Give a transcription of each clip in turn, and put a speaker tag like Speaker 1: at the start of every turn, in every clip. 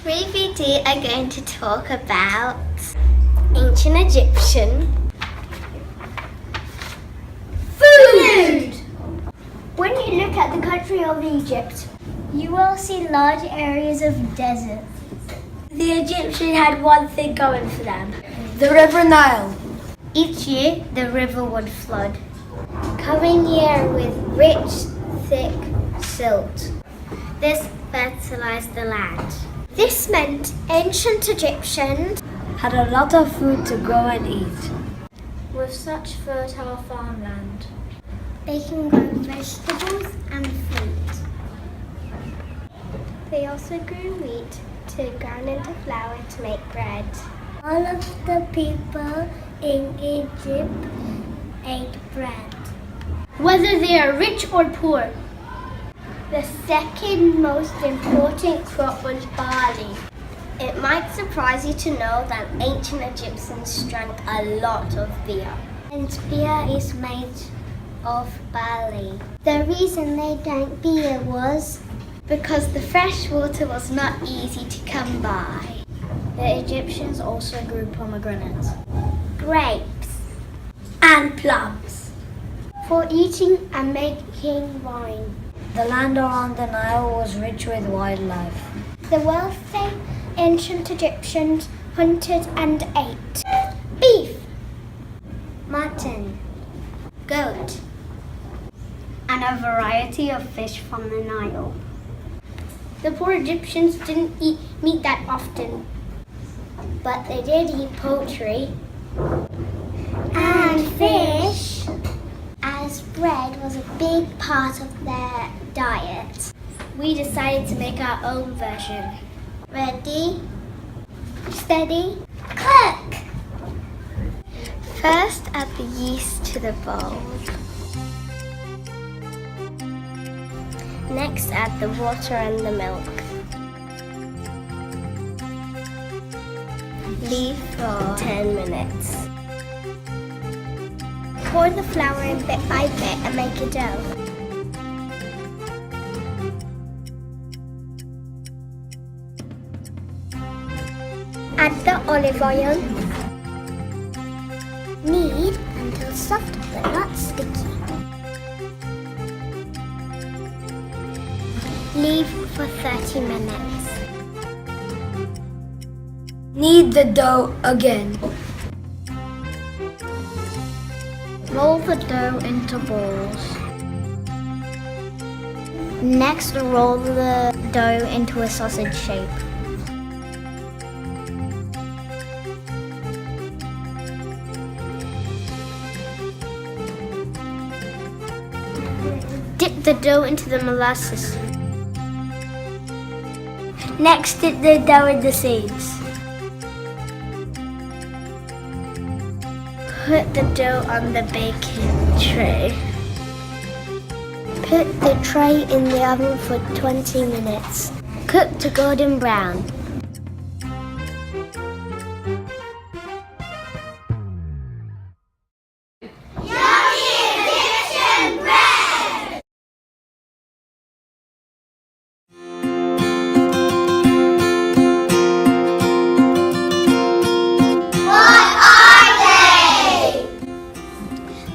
Speaker 1: 3VD are going to talk about ancient Egyptian food.
Speaker 2: When you look at the country of Egypt, you will see large areas of desert. The Egyptians had one thing going for them: the River Nile.
Speaker 1: Each year, the river would flood,
Speaker 2: Covering the air with rich, thick silt.
Speaker 1: this fertilized the land.
Speaker 2: This meant ancient Egyptians
Speaker 3: had a lot of food to grow and eat.
Speaker 2: with such fertile farmland, they can grow vegetables and fruit.
Speaker 1: They also grew wheat to grind into flour to make bread.
Speaker 2: All of the people in Egypt ate bread,
Speaker 1: Whether they are rich or poor.
Speaker 2: The second most important crop was barley.
Speaker 1: It might surprise you to know that ancient Egyptians drank a lot of beer.
Speaker 2: And beer is made of barley. The reason they drank beer was
Speaker 1: Because the fresh water was not easy to come by.
Speaker 3: The Egyptians also grew pomegranates
Speaker 2: grapes
Speaker 3: and plums
Speaker 2: for eating and making wine.
Speaker 3: The land around the Nile was rich with wildlife.
Speaker 2: The wealthy ancient Egyptians hunted and ate beef, mutton,
Speaker 1: Goat. And a variety of fish from the Nile.
Speaker 2: The poor Egyptians didn't eat meat that often, but they did eat poultry and fish, as bread was a big part of their diet.
Speaker 1: We decided to make our own version.
Speaker 2: Ready, steady, cook!
Speaker 1: First, add the yeast to the bowl. Next, add the water and the milk. Leave for 10 minutes.
Speaker 2: Pour the flour in bit by bit and make a dough. Add the olive oil. Knead until soft but not sticky. Leave for 30 minutes.
Speaker 3: Knead the dough again. Roll the dough into balls.
Speaker 1: Next, roll the dough into a sausage shape. Dip the dough into the molasses.
Speaker 2: Next, dip the dough in the seeds.
Speaker 1: Put the dough on the baking tray.
Speaker 2: Put the tray in the oven for 20 minutes.
Speaker 1: Cook to golden brown.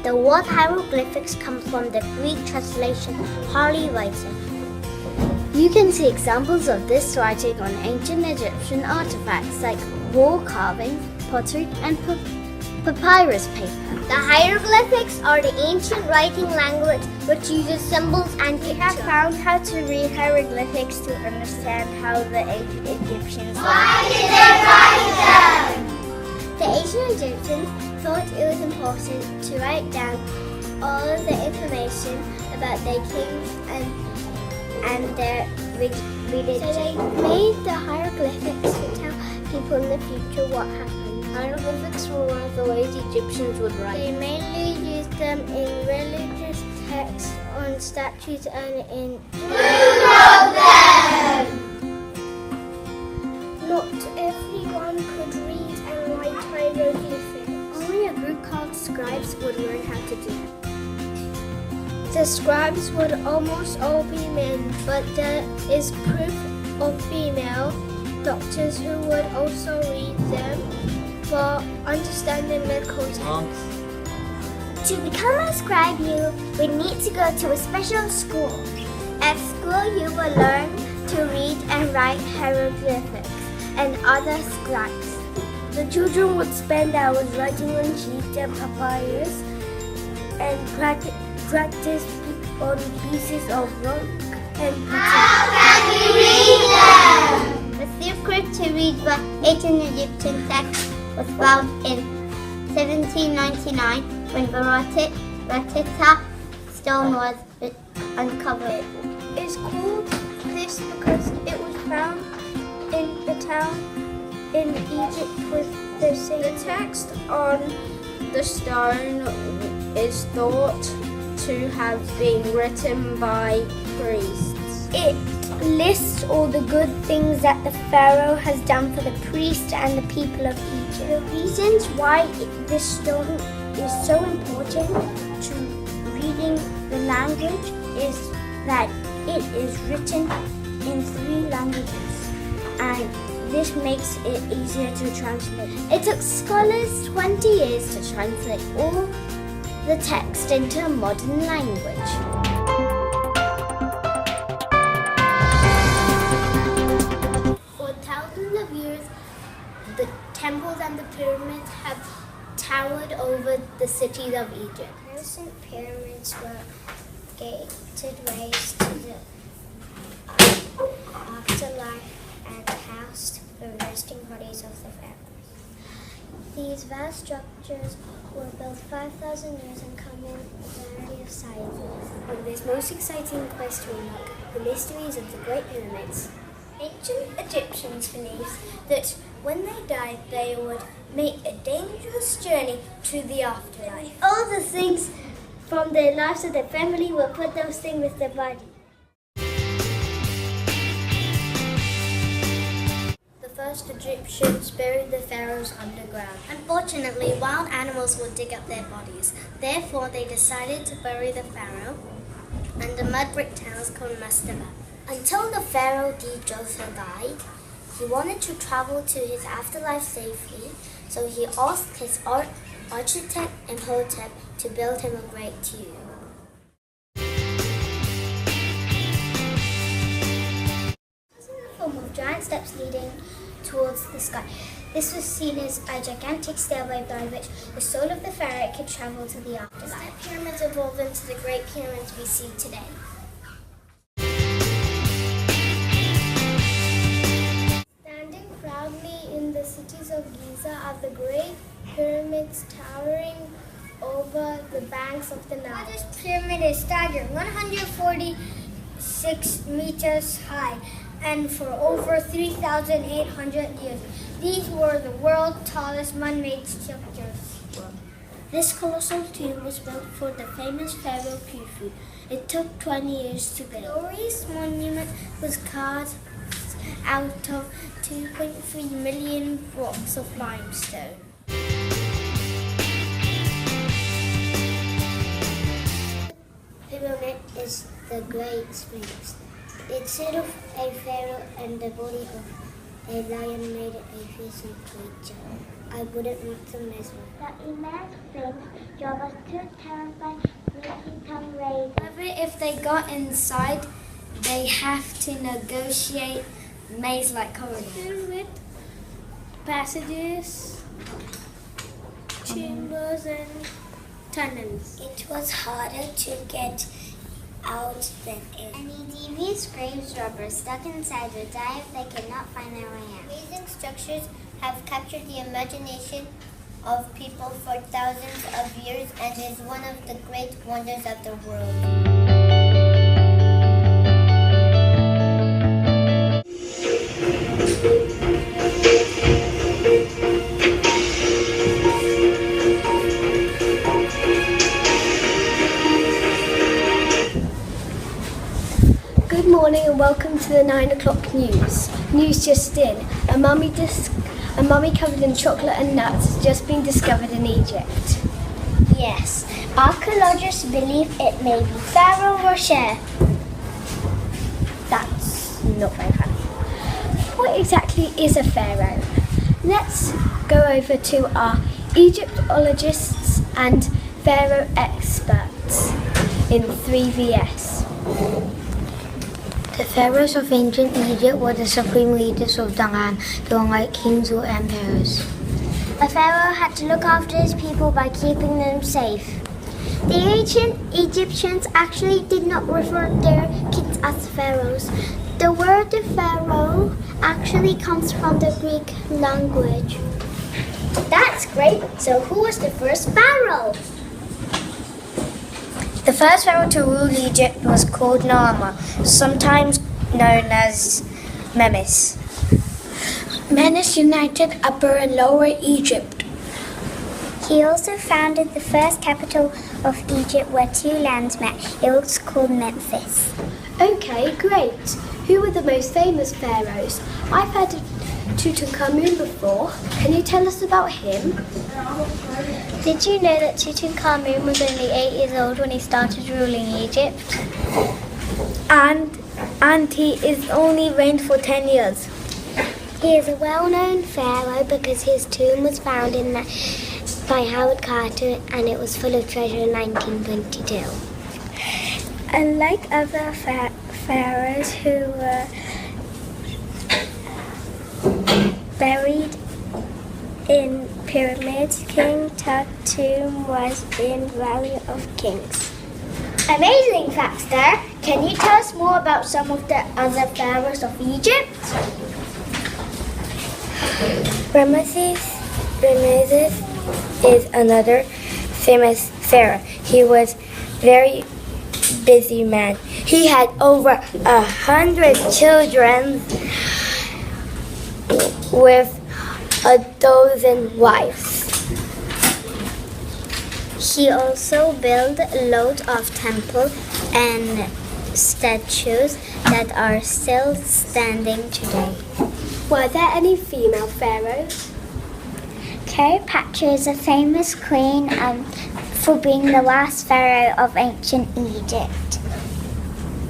Speaker 2: The word hieroglyphics comes from the Greek translation holy writing.
Speaker 1: You can see examples of this writing on ancient Egyptian artifacts like wall carving, pottery, and papyrus paper.
Speaker 2: The hieroglyphics are the ancient writing language which uses symbols and
Speaker 1: We have found how to read hieroglyphics to understand how the ancient Egyptians
Speaker 2: The ancient Egyptians thought it was important to write down all of the information about their kings and their religion. So they made the hieroglyphics to tell people in the future what happened.
Speaker 1: Hieroglyphics were one of the ways Egyptians would write.
Speaker 2: They mainly used them in religious texts, on statues, and in... Not everyone could read and write hieroglyphics.
Speaker 1: Only a group called scribes would learn how to do it.
Speaker 2: The scribes would almost all be men, but there is proof of female doctors who would also read them for understanding medical texts. To become a scribe, you would need to go to a special school. At school, you will learn to read and write hieroglyphics and other scribes. The children would spend hours writing on sheets and papyrus and practice on pieces of rock and
Speaker 1: How can we read them?
Speaker 2: The secret to read the ancient Egyptian text was found in 1799 when the Rosetta stone was uncovered. It's called this because it was found in the town in Egypt with the same.
Speaker 1: The text on the stone is thought to have been written by priests.
Speaker 2: It lists all the good things that the pharaoh has done for the priests and the people of Egypt. The reasons why this stone is so important to reading the language is that it is written in 3 languages, and this makes it easier to translate.
Speaker 1: It took scholars 20 years to translate all the text into a modern language.
Speaker 2: For thousands of years, the temples and the pyramids have towered over the cities of Egypt. Ancient pyramids were gated ways to the afterlife and housed the resting bodies of the pharaohs. These vast structures were built 5,000 years and come in a variety of sizes. One of its most exciting quests to unlock the mysteries of the Great Pyramids. Ancient Egyptians believed that when they died, they would make a dangerous journey to the afterlife. All the things from their lives of their family will put those things with their body. The first Egyptians buried the pharaohs underground. Unfortunately, wild animals would dig up their bodies. Therefore, they decided to bury the pharaoh under mud brick towns called mastaba. Until the pharaoh Djoser died, he wanted to travel to his afterlife safely, so he asked his architect Imhotep to build him a great tomb. It was in the form of giant steps leading towards the sky. This was seen as a gigantic stairway by which the soul of the pharaoh could travel to the afterlife. The pyramids evolved into the great pyramids we see today. Standing proudly in the cities of Giza are the great pyramids towering over the banks of the Nile. This pyramid is staggering, 146 meters high, and for over 3,800 years. These were the world's tallest man-made structures. This colossal tomb was built for the famous pharaoh Khufu. It took 20 years to build. The glorious monument was carved out of 2.3 million blocks of limestone. The pyramid is the Great Sphinx. It's head of a pharaoh and the body of a lion made a fearsome creature. I wouldn't want to mess with it. The immense Sphinx drove us two terrifying, fleeting raiders. However, if they got inside, they have to negotiate maze-like corridors with passages, chambers, and tunnels. It was harder to get out than in.
Speaker 1: Any devious grave robbers stuck inside would die if they could not find their way out.
Speaker 2: Amazing structures have captured the imagination of people for thousands of years and is one of the great wonders of the world. Good morning and welcome to the 9 o'clock news. News just in. A mummy covered in chocolate and nuts has just been discovered in Egypt. Yes, archaeologists believe it may be Pharaoh Rocher. That's not very funny.
Speaker 1: what exactly is a pharaoh? Let's go over to our Egyptologists and pharaoh experts in 3VS.
Speaker 3: The pharaohs of ancient Egypt were the supreme leaders of the land. They were like kings or emperors.
Speaker 2: A pharaoh had to look after his people by keeping them safe. The ancient Egyptians actually did not refer to their kings as pharaohs. The word pharaoh actually comes from the Greek language.
Speaker 1: That's great. So who was the first pharaoh?
Speaker 3: The first pharaoh to rule Egypt was called Narmer, sometimes known as Menes. Menes united Upper and Lower Egypt.
Speaker 2: He also founded the first capital of Egypt where two lands met. It was called Memphis.
Speaker 1: Okay, great. Who were the most famous pharaohs? I've heard of Tutankhamun before. Can you tell us about him?
Speaker 2: Did you know that Tutankhamun was only 8 years old when he started ruling Egypt?
Speaker 3: And he is only reigned for 10 years.
Speaker 2: He is a well-known pharaoh because his tomb was found by Howard Carter and it was full of treasure in 1922. Unlike other pharaohs who were buried in pyramids, King Tut's tomb was in Valley of Kings.
Speaker 1: Amazing facts there. Can you tell us more about some of the other pharaohs of Egypt?
Speaker 3: Ramesses is another famous pharaoh. He was very busy man. He had over 100 children with 12 wives.
Speaker 2: He also built loads of temples and statues that are still standing today.
Speaker 1: Were there any female pharaohs?
Speaker 2: Cleopatra is a famous queen for being the last pharaoh of ancient Egypt.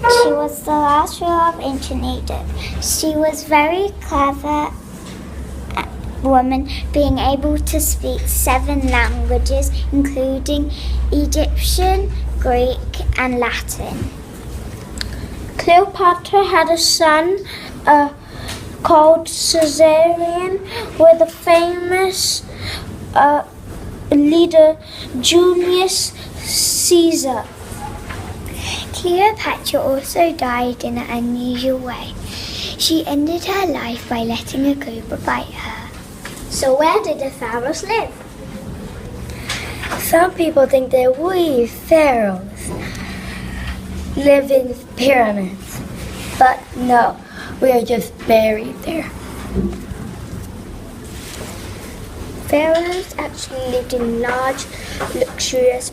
Speaker 2: She was the last ruler of ancient Egypt. She was very clever woman, being able to speak 7 languages, including Egyptian, Greek, and Latin.
Speaker 3: Cleopatra had a son called Caesarion with the famous leader Julius Caesar.
Speaker 2: Cleopatra also died in an unusual way. She ended her life by letting a cobra bite her.
Speaker 1: So where did the pharaohs live?
Speaker 3: Some people think that we pharaohs live in pyramids, but no, we are just buried there.
Speaker 1: Pharaohs actually lived in large, luxurious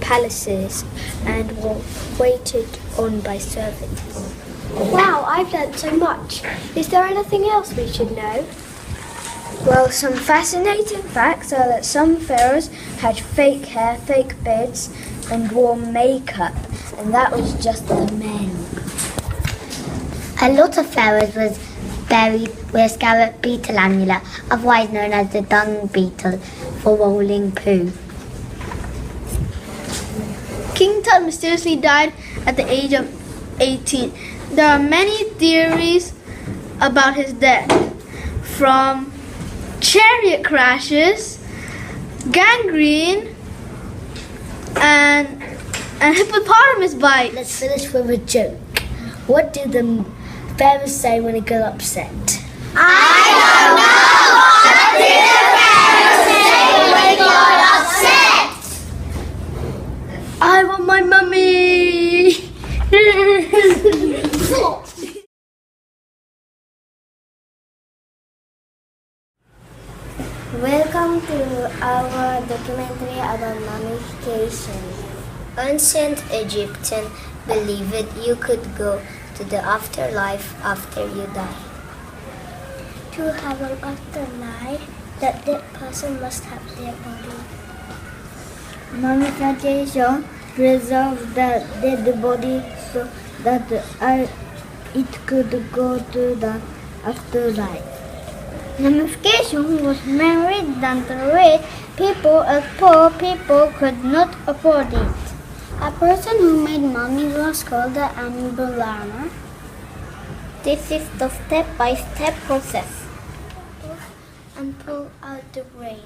Speaker 1: palaces and were waited on by servants. Wow, I've learned so much. Is there anything else we should know?
Speaker 3: Well, some fascinating facts are that some pharaohs had fake hair, fake beards, and wore makeup, and that was just the men.
Speaker 2: A lot of pharaohs was buried with a scarab beetle amulet, otherwise known as the dung beetle, for rolling poo.
Speaker 4: King Tut mysteriously died at the age of 18. There are many theories about his death, from chariot crashes, gangrene, and hippopotamus bites.
Speaker 3: Let's finish with a joke. What did the pharaoh say when he got upset?
Speaker 2: I don't know! What did the pharaoh say when he got upset?
Speaker 4: I want my mummy!
Speaker 2: Welcome to our documentary about mummification.
Speaker 3: Ancient Egyptians believed you could go to the afterlife after you die.
Speaker 2: To have an afterlife, that person must have their body.
Speaker 3: Mummification preserves the dead body so that it could go to the
Speaker 2: afterlife. Mummification was mainly done to rich people as poor people could not afford it. A person who made mummies was called the embalmer. This is the step-by-step process.
Speaker 1: And pull out the brain.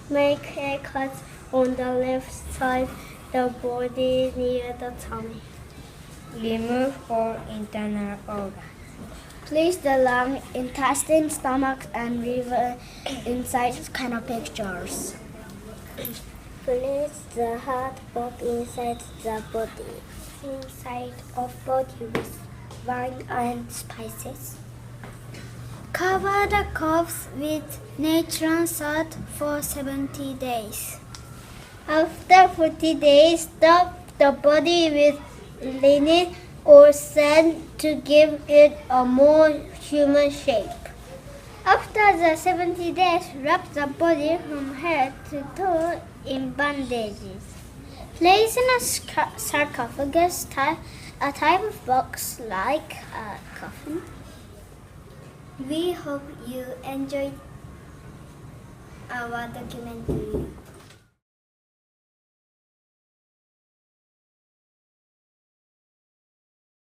Speaker 2: Make haircuts on the left side, the body near the tummy.
Speaker 3: Remove all internal organs.
Speaker 2: Place the lung, intestine, stomach, and liver inside kind of pictures. Place the heart both inside the body. Inside of body with wine and spices. Cover the corpse with natural salt for 70 days. After 40 days, stuff the body with linen or sand to give it a more human shape. After the 70 days, wrap the body from head to toe in bandages. Place in a sarcophagus, a type of box like a coffin. We hope you enjoyed our documentary.